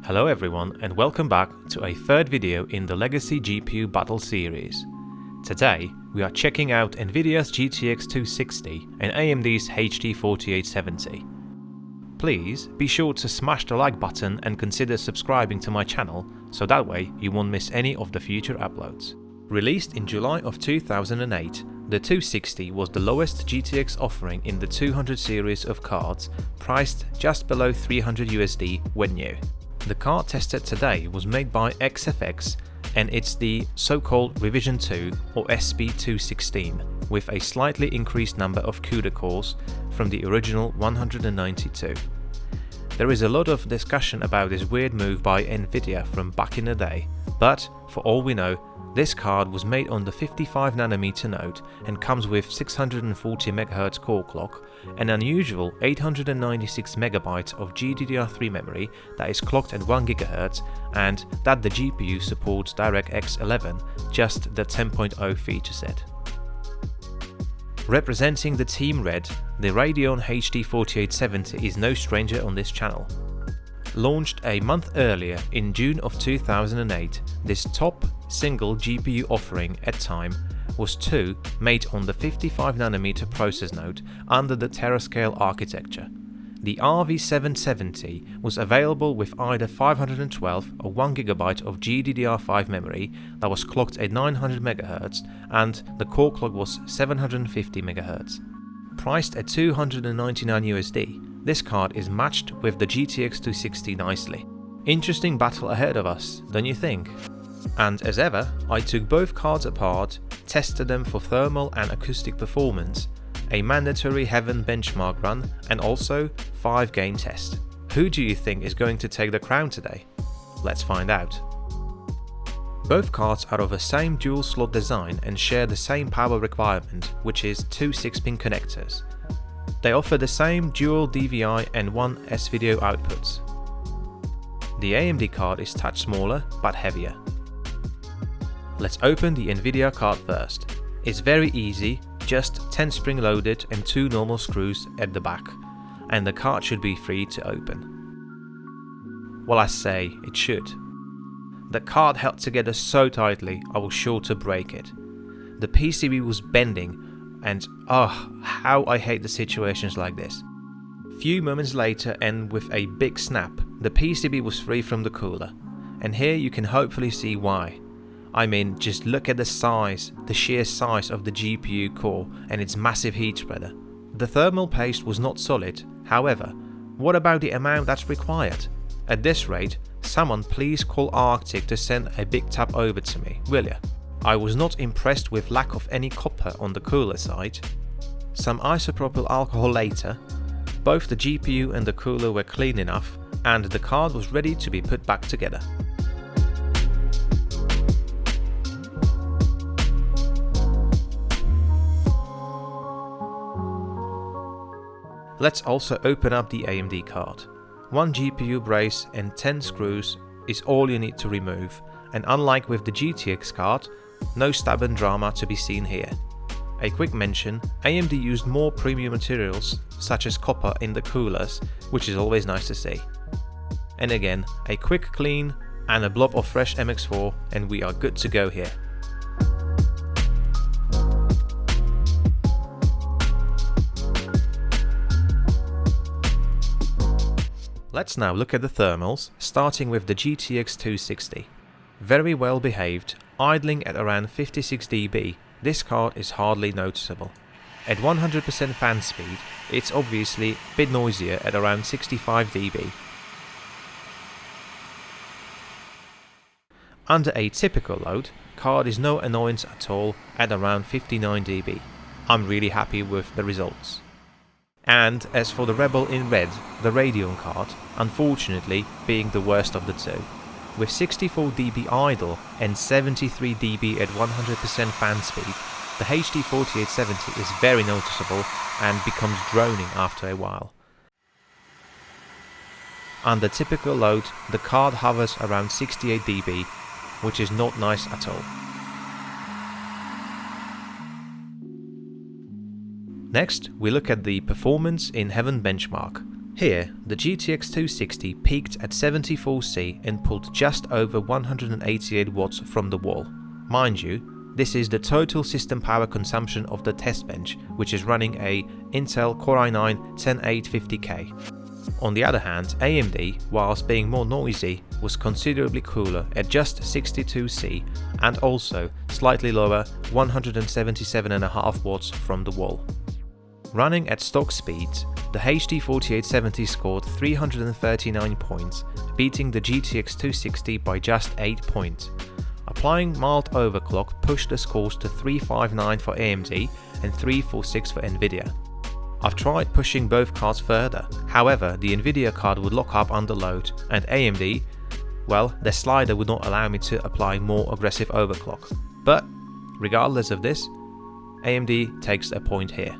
Hello everyone and welcome back to a third video in the Legacy GPU Battle series. Today we are checking out Nvidia's GTX 260 and AMD's HD 4870. Please be sure to smash the like button and consider subscribing to my channel so that way you won't miss any of the future uploads. Released in July of 2008, the 260 was the lowest GTX offering in the 200 series of cards, priced just below $300 when new. The card tested today was made by XFX and it's the so-called Revision 2 or SP216 with a slightly increased number of CUDA cores from the original 192. There is a lot of discussion about this weird move by Nvidia from back in the day, but for all we know, this card was made on the 55nm node and comes with 640 MHz core clock, an unusual 896 MB of GDDR3 memory that is clocked at 1 GHz, and that the GPU supports DirectX 11, just the 10.0 feature set. Representing the Team Red, the Radeon HD 4870 is no stranger on this channel. Launched a month earlier in June of 2008, this top single GPU offering at time was 2 made on the 55nm process node under the Terascale architecture. The RV770 was available with either 512 or 1GB of GDDR5 memory that was clocked at 900 MHz and the core clock was 750 MHz. Priced at $299, this card is matched with the GTX 260 nicely. Interesting battle ahead of us, don't you think? And as ever, I took both cards apart, tested them for thermal and acoustic performance, a mandatory Heaven benchmark run, and also 5 game test. Who do you think is going to take the crown today? Let's find out. Both cards are of the same dual slot design and share the same power requirement, which is 2 6-pin connectors. They offer the same dual DVI and 1 S-video outputs. The AMD card is touch smaller but heavier. Let's open the Nvidia card first. It's very easy, just 10 spring loaded and 2 normal screws at the back, and the card should be free to open. Well, I say it should. The card held together so tightly I was sure to break it. The PCB was bending and how I hate the situations like this. Few moments later and with a big snap, the PCB was free from the cooler, and here you can hopefully see why. I mean, just look at the size, the sheer size of the GPU core and its massive heat spreader. The thermal paste was not solid, however, what about the amount that's required? At this rate, someone please call Arctic to send a big tap over to me, will ya? I was not impressed with lack of any copper on the cooler side. Some isopropyl alcohol later, both the GPU and the cooler were clean enough and the card was ready to be put back together. Let's also open up the AMD card. 1 GPU brace and 10 screws is all you need to remove, and unlike with the GTX card, no stubborn drama to be seen here. A quick mention, AMD used more premium materials such as copper in the coolers, which is always nice to see. And again, a quick clean and a blob of fresh MX4 and we are good to go here. Let's now look at the thermals, starting with the GTX 260. Very well behaved, idling at around 56 dB, this card is hardly noticeable. At 100% fan speed, it's obviously a bit noisier at around 65 dB. Under a typical load, card is no annoyance at all at around 59 dB. I'm really happy with the results. And as for the rebel in red, the Radeon card, unfortunately being the worst of the two. With 64 dB idle and 73 dB at 100% fan speed, the HD 4870 is very noticeable and becomes droning after a while. Under typical load, the card hovers around 68 dB, which is not nice at all. Next, we look at the performance in Heaven benchmark. Here, the GTX 260 peaked at 74C and pulled just over 188 watts from the wall. Mind you, this is the total system power consumption of the test bench, which is running a Intel Core i9-10850K. On the other hand, AMD, whilst being more noisy, was considerably cooler at just 62C and also slightly lower 177.5 watts from the wall. Running at stock speeds, the HD 4870 scored 339 points, beating the GTX 260 by just 8 points. Applying mild overclock pushed the scores to 359 for AMD and 346 for Nvidia. I've tried pushing both cards further, however the Nvidia card would lock up under load and AMD, well, their slider would not allow me to apply more aggressive overclock. But regardless of this, AMD takes a point here.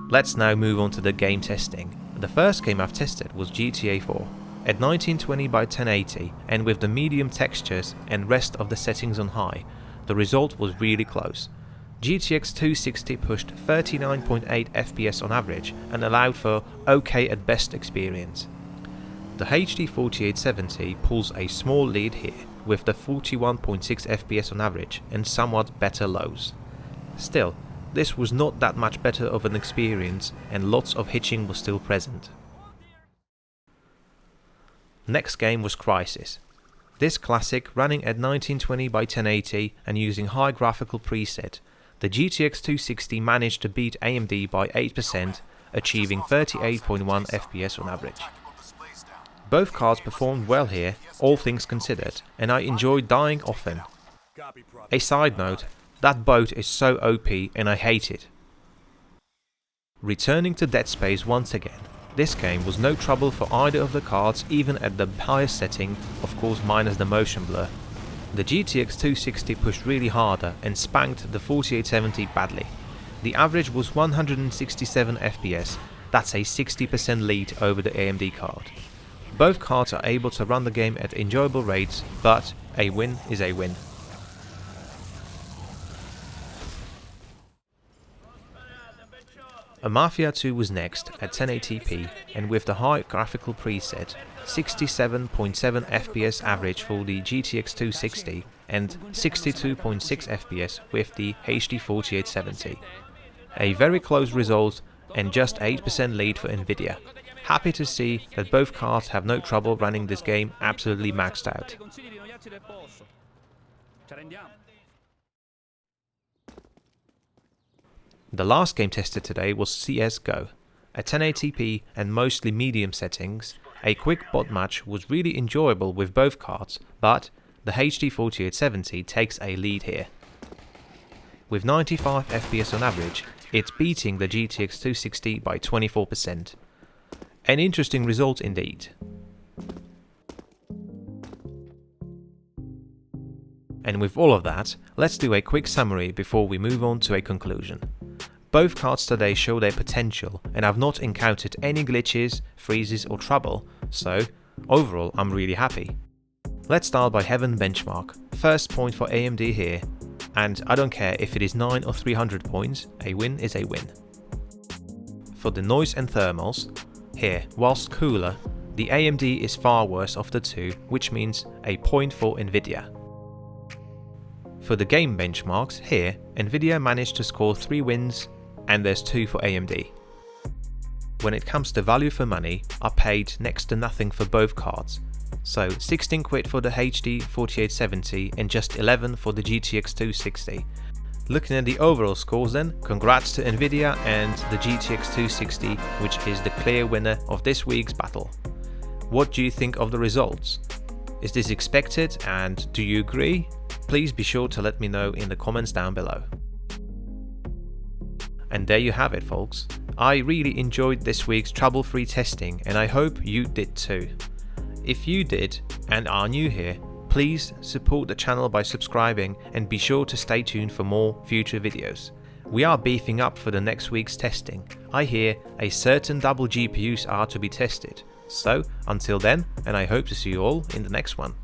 Let's now move on to the game testing. The first game I've tested was GTA 4. At 1920 by 1080 and with the medium textures and rest of the settings on high, the result was really close. GTX 260 pushed 39.8 FPS on average and allowed for okay at best experience. The HD 4870 pulls a small lead here with the 41.6 FPS on average and somewhat better lows. Still, this was not that much better of an experience and lots of hitching was still present. Next game was Crysis. This classic, running at 1920 by 1080 and using high graphical preset, the GTX 260 managed to beat AMD by 8%, achieving 38.1 FPS on average. Both cards performed well here, all things considered, and I enjoyed dying often. A side note, that boat is so OP and I hate it. Returning to Dead Space once again, this game was no trouble for either of the cards even at the highest setting, of course minus the motion blur. The GTX 260 pushed really harder and spanked the 4870 badly. The average was 167 FPS, that's a 60% lead over the AMD card. Both cards are able to run the game at enjoyable rates, but a win is a win. A Mafia II was next at 1080p and with the high graphical preset, 67.7 FPS average for the GTX 260 and 62.6 FPS with the HD 4870. A very close result and just 8% lead for Nvidia. Happy to see that both cards have no trouble running this game absolutely maxed out. The last game tested today was CSGO. At 1080p and mostly medium settings, a quick bot match was really enjoyable with both cards, but the HD 4870 takes a lead here. With 95 FPS on average, it's beating the GTX 260 by 24%. An interesting result indeed. And with all of that, let's do a quick summary before we move on to a conclusion. Both cards today show their potential and I've not encountered any glitches, freezes or trouble, so overall I'm really happy. Let's start by Heaven benchmark. First point for AMD here, and I don't care if it is 9 or 300 points, a win is a win. For the noise and thermals, here, whilst cooler, the AMD is far worse of the two, which means a point for Nvidia. For the game benchmarks, here, Nvidia managed to score 3 wins and there's 2 for AMD. When it comes to value for money, I paid next to nothing for both cards. So 16 quid for the HD 4870 and just 11 for the GTX 260. Looking at the overall scores then, congrats to Nvidia and the GTX 260, which is the clear winner of this week's battle. What do you think of the results? Is this expected and do you agree? Please be sure to let me know in the comments down below. And there you have it folks. I really enjoyed this week's trouble-free testing and I hope you did too. If you did and are new here, please support the channel by subscribing and be sure to stay tuned for more future videos. We are beefing up for the next week's testing. I hear a certain double GPUs are to be tested. So until then, and I hope to see you all in the next one.